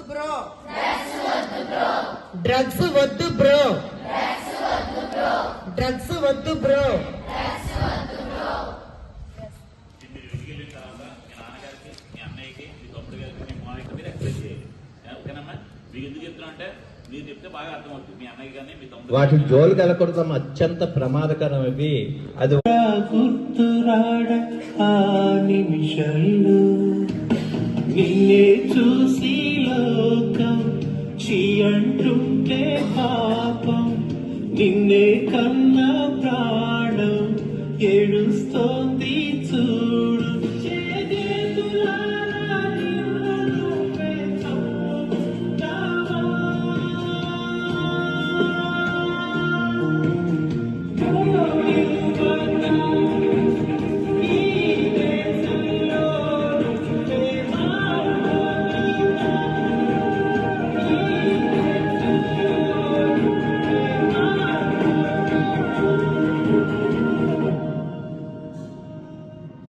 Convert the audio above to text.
Bro, drugs వద్దు bro, drugs వద్దు bro. వాటి జోలు కలకూడదాం, అత్యంత ప్రమాదకరం ఇవి. అది గుర్తురాడ ఆ నిమిషంలో నిన్నే చూసి లోకం చీ అంటుంటే పాపం, నిన్నే కన్నా ప్రాణం ఏడుస్తోంది చూడు.